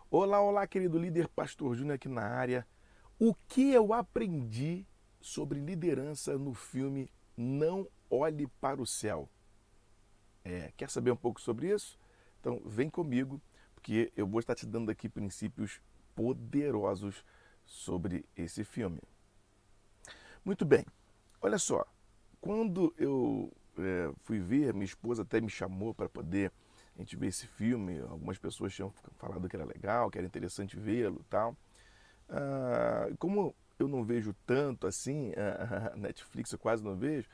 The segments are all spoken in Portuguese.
Olá, olá, querido líder Pastor Júnior aqui na área. O que eu aprendi sobre liderança no filme Não Olhe para o Céu? Quer saber um pouco sobre isso? Então vem comigo, porque eu vou estar te dando aqui princípios poderosos sobre esse filme. Muito bem, olha só, quando eu fui ver, minha esposa até me chamou para poder a gente ver esse filme. Algumas pessoas tinham falado que era legal, que era interessante vê-lo e tal. Como eu não vejo tanto assim, a Netflix eu quase não vejo,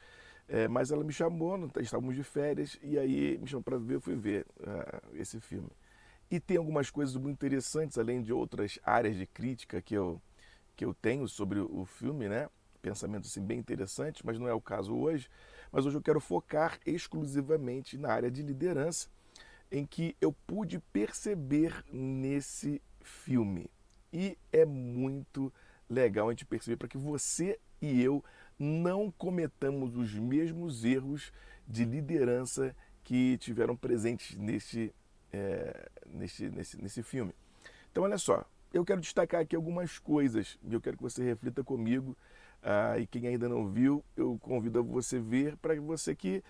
mas ela me chamou, estávamos de férias, e aí me chamou para ver, eu fui ver esse filme. E tem algumas coisas muito interessantes, além de outras áreas de crítica que eu tenho sobre o filme, né? Pensamentos assim, bem interessantes, mas não é o caso hoje. Mas hoje eu quero focar exclusivamente na área de liderança, em que eu pude perceber nesse filme. E é muito legal a gente perceber para que você e eu não cometamos os mesmos erros de liderança que tiveram presentes nesse filme. Então, olha só, eu quero destacar aqui algumas coisas e eu quero que você reflita comigo. E quem ainda não viu, eu convido a você ver para que você que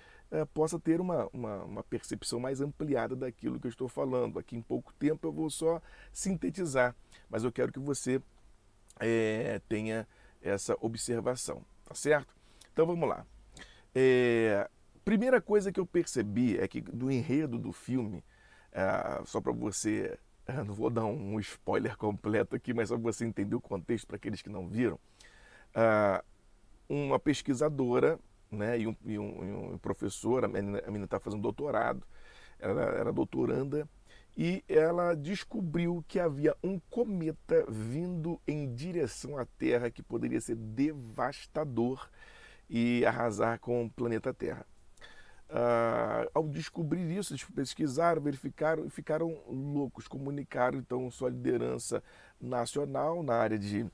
possa ter uma percepção mais ampliada daquilo que eu estou falando. Aqui em pouco tempo eu vou só sintetizar, mas eu quero que você tenha essa observação, tá certo? Então vamos lá. É, Primeira coisa que eu percebi é que do enredo do filme, só para você, não vou dar um spoiler completo aqui, mas só para você entender o contexto para aqueles que não viram, ah, uma pesquisadora, né, e um professor, a menina está fazendo doutorado, ela era doutoranda, e ela descobriu que havia um cometa vindo em direção à Terra que poderia ser devastador e arrasar com o planeta Terra. Ao descobrir isso, eles pesquisaram, verificaram e ficaram loucos. Comunicaram então sua liderança nacional na área de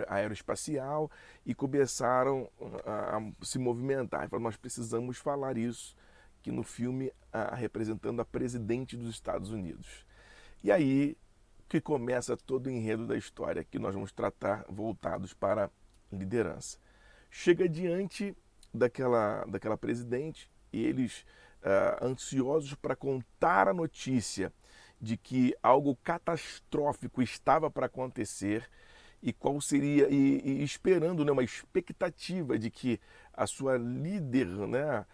aeroespacial e começaram a se movimentar. Falaram, nós precisamos falar isso, que no filme representando a presidente dos Estados Unidos. E aí que começa todo o enredo da história que nós vamos tratar voltados para liderança. Chega diante daquela presidente e eles, ansiosos para contar a notícia de que algo catastrófico estava para acontecer e qual seria e esperando, né, uma expectativa de que a sua líder, né,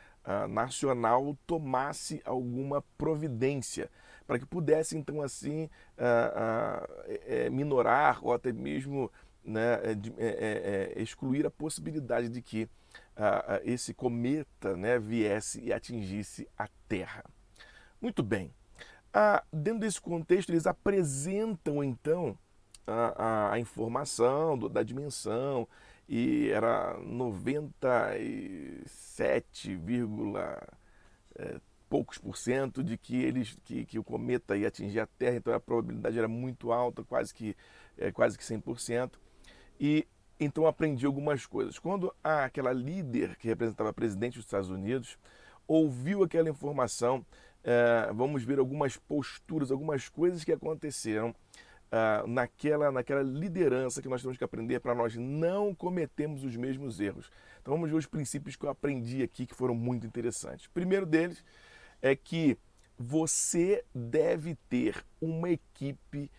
nacional tomasse alguma providência para que pudesse então assim minorar ou até mesmo, né, excluir a possibilidade de que esse cometa, né, viesse e atingisse a Terra. Muito bem. Dentro desse contexto, eles apresentam então a informação da dimensão e era 97, poucos por cento de que o cometa ia atingir a Terra, então a probabilidade era muito alta, quase que 100%. E então aprendi algumas coisas. Quando aquela líder que representava a presidente dos Estados Unidos ouviu aquela informação, vamos ver algumas posturas, algumas coisas que aconteceram naquela liderança que nós temos que aprender para nós não cometermos os mesmos erros. Então vamos ver os princípios que eu aprendi aqui que foram muito interessantes. O primeiro deles é que você deve ter uma equipe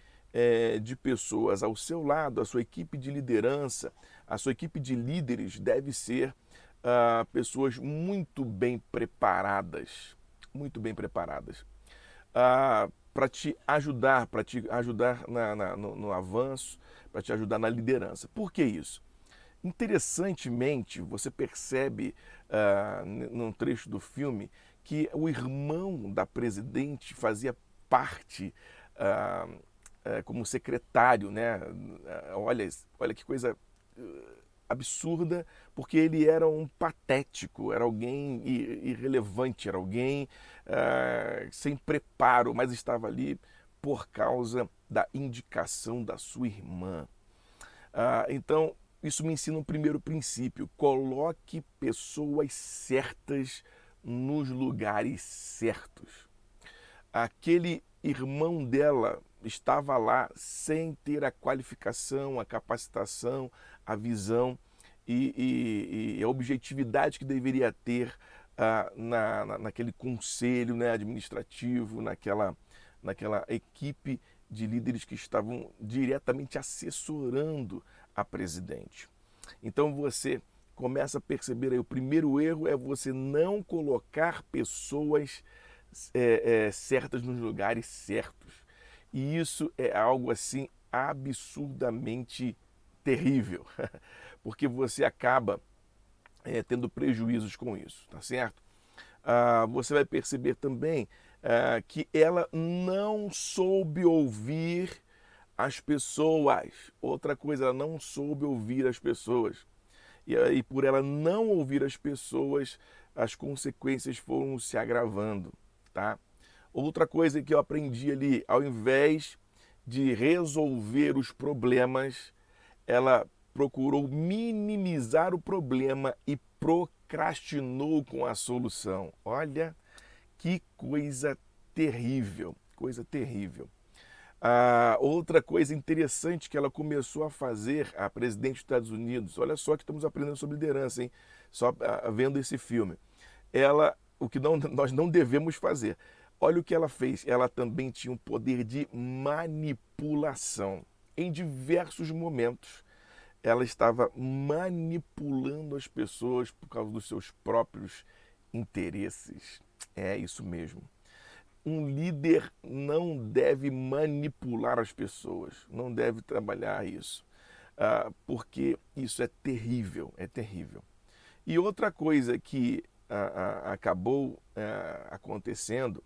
de pessoas ao seu lado, a sua equipe de liderança, a sua equipe de líderes deve ser pessoas muito bem preparadas, para te ajudar no avanço, para te ajudar na liderança. Por que isso? Interessantemente, você percebe num trecho do filme que o irmão da presidente fazia parte como secretário, né? Olha que coisa absurda, porque ele era um patético, era alguém irrelevante, era alguém sem preparo, mas estava ali por causa da indicação da sua irmã. Então, isso me ensina um primeiro princípio: coloque pessoas certas nos lugares certos. Aquele irmão dela estava lá sem ter a qualificação, a capacitação, a visão e a objetividade que deveria ter naquele conselho, né, administrativo, naquela equipe de líderes que estavam diretamente assessorando a presidente. Então você começa a perceber aí, o primeiro erro é você não colocar pessoas certas nos lugares certos. E isso é algo assim absurdamente terrível, porque você acaba tendo prejuízos com isso, tá certo? Você vai perceber também que ela não soube ouvir as pessoas. Outra coisa, ela não soube ouvir as pessoas. E por ela não ouvir as pessoas, as consequências foram se agravando, tá? Outra coisa que eu aprendi ali, ao invés de resolver os problemas, ela procurou minimizar o problema e procrastinou com a solução. Olha que coisa terrível, coisa terrível. Outra coisa interessante que ela começou a fazer, a presidente dos Estados Unidos, olha só que estamos aprendendo sobre liderança, hein? Só vendo esse filme. O que nós não devemos fazer. Olha o que ela fez. Ela também tinha um poder de manipulação. Em diversos momentos, ela estava manipulando as pessoas por causa dos seus próprios interesses. É isso mesmo. Um líder não deve manipular as pessoas, não deve trabalhar isso, porque isso é terrível, é terrível. E outra coisa que acabou acontecendo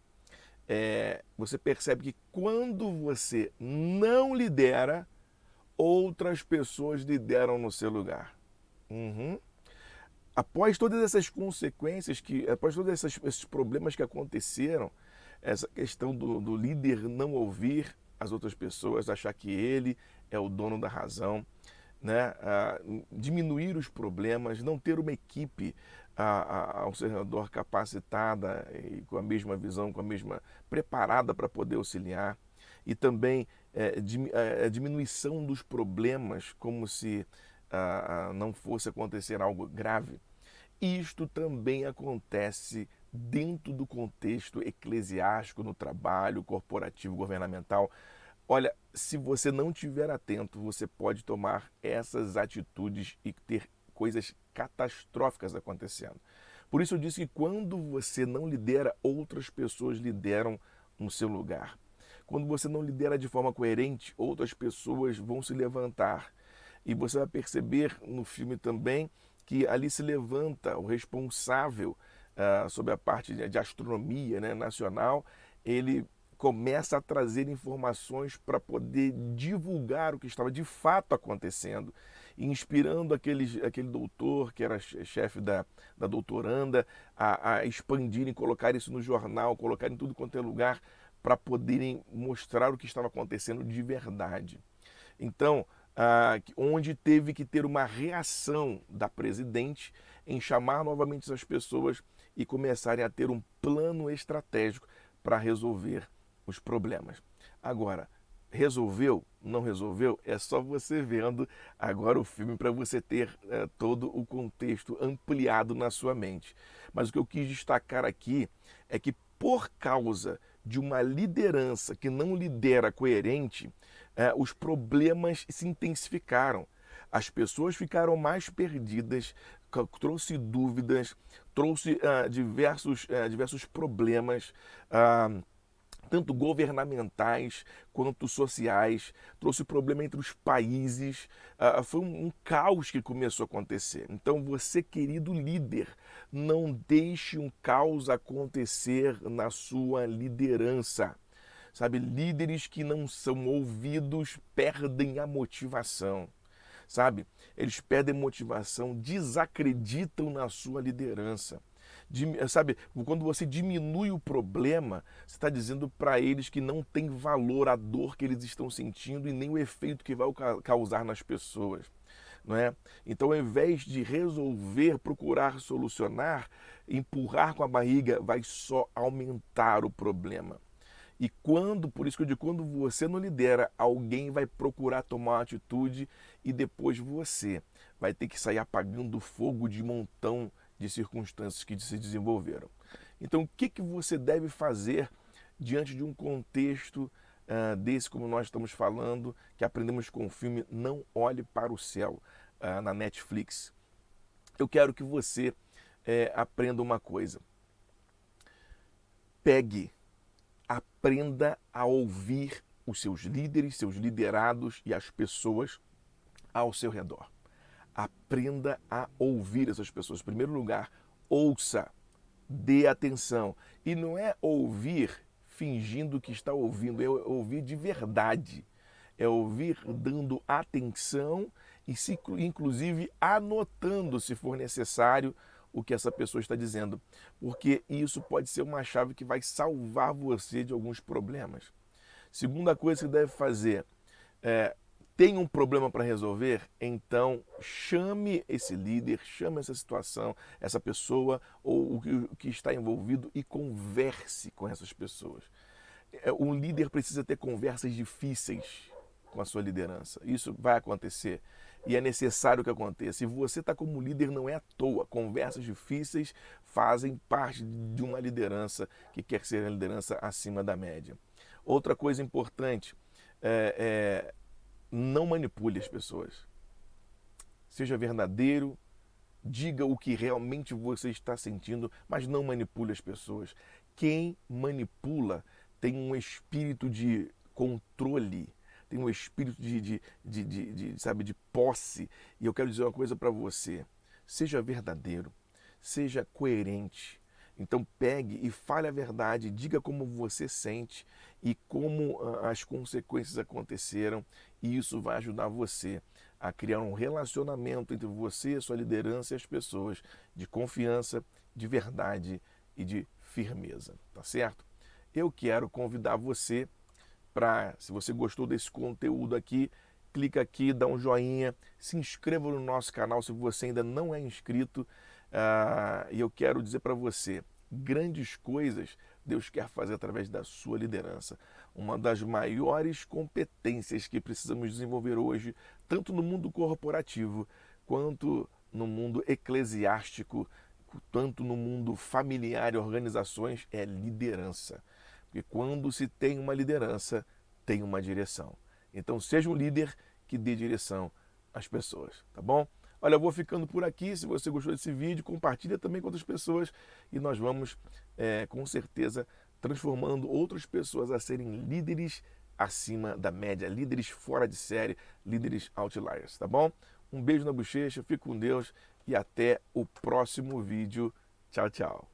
você percebe que quando você não lidera, outras pessoas lideram no seu lugar. Uhum. Após todas essas consequências, após todos esses problemas que aconteceram, essa questão do líder não ouvir as outras pessoas, achar que ele é o dono da razão, né? Diminuir os problemas, não ter uma equipe ao seu redor capacitada e com a mesma visão, com a mesma preparada para poder auxiliar, e também a diminuição dos problemas, como se não fosse acontecer algo grave. Isto também acontece dentro do contexto eclesiástico, no trabalho corporativo, governamental. Olha, se você não estiver atento, você pode tomar essas atitudes e ter coisas catastróficas acontecendo. Por isso eu disse que quando você não lidera, outras pessoas lideram no seu lugar. Quando você não lidera de forma coerente, outras pessoas vão se levantar. E você vai perceber no filme também que ali se levanta o responsável sobre a parte de astronomia, né, nacional. Ele começa a trazer informações para poder divulgar o que estava de fato acontecendo, inspirando aquele doutor que era chefe da doutoranda a expandirem, colocar isso no jornal, colocar em tudo quanto é lugar, para poderem mostrar o que estava acontecendo de verdade. Então, onde teve que ter uma reação da presidente em chamar novamente as pessoas e começarem a ter um plano estratégico para resolver os problemas. Agora, resolveu? Não resolveu? É só você vendo agora o filme para você ter todo o contexto ampliado na sua mente. Mas o que eu quis destacar aqui é que por causa de uma liderança que não lidera coerente, os problemas se intensificaram. As pessoas ficaram mais perdidas, trouxe dúvidas, trouxe diversos problemas, tanto governamentais quanto sociais, trouxe problema entre os países, foi um caos que começou a acontecer. Então você, querido líder, não deixe um caos acontecer na sua liderança. Sabe, líderes que não são ouvidos perdem a motivação. Sabe, eles perdem motivação, desacreditam na sua liderança. Sabe, quando você diminui o problema, você está dizendo para eles que não tem valor a dor que eles estão sentindo e nem o efeito que vai causar nas pessoas. Não é? Então, ao invés de resolver, procurar solucionar, empurrar com a barriga, vai só aumentar o problema. E por isso que eu digo, quando você não lidera, alguém vai procurar tomar uma atitude e depois você vai ter que sair apagando o fogo de um montão de circunstâncias que se desenvolveram. Então, o que você deve fazer diante de um contexto desse, como nós estamos falando, que aprendemos com o filme Não Olhe para o Céu, na Netflix? Eu quero que você aprenda uma coisa. Aprenda a ouvir os seus líderes, seus liderados e as pessoas ao seu redor. Aprenda a ouvir essas pessoas. Em primeiro lugar, ouça, dê atenção. E não é ouvir fingindo que está ouvindo, é ouvir de verdade. É ouvir dando atenção e, inclusive, anotando, se for necessário, o que essa pessoa está dizendo. Porque isso pode ser uma chave que vai salvar você de alguns problemas. Segunda coisa que deve fazer tem um problema para resolver, então chame esse líder, chame essa situação, essa pessoa ou o que está envolvido e converse com essas pessoas. Um líder precisa ter conversas difíceis com a sua liderança. Isso vai acontecer e é necessário que aconteça. E você está como líder não é à toa. Conversas difíceis fazem parte de uma liderança que quer ser a liderança acima da média. Outra coisa importante não manipule as pessoas. Seja verdadeiro, diga o que realmente você está sentindo, mas não manipule as pessoas. Quem manipula tem um espírito de controle, tem um espírito de posse. E eu quero dizer uma coisa para você. Seja verdadeiro, seja coerente. Então pegue e fale a verdade, diga como você sente e como as consequências aconteceram, e isso vai ajudar você a criar um relacionamento entre você, sua liderança e as pessoas, de confiança, de verdade e de firmeza, tá certo? Eu quero convidar você para, se você gostou desse conteúdo aqui, clica aqui, dá um joinha, se inscreva no nosso canal se você ainda não é inscrito. E eu quero dizer para você, grandes coisas Deus quer fazer através da sua liderança. Uma das maiores competências que precisamos desenvolver hoje, tanto no mundo corporativo, quanto no mundo eclesiástico, tanto no mundo familiar e organizações, é liderança. Porque quando se tem uma liderança, tem uma direção. Então seja um líder que dê direção às pessoas, tá bom? Olha, eu vou ficando por aqui. Se você gostou desse vídeo, compartilha também com outras pessoas e nós vamos, com certeza, transformando outras pessoas a serem líderes acima da média, líderes fora de série, líderes outliers, tá bom? Um beijo na bochecha, fique com Deus e até o próximo vídeo. Tchau, tchau.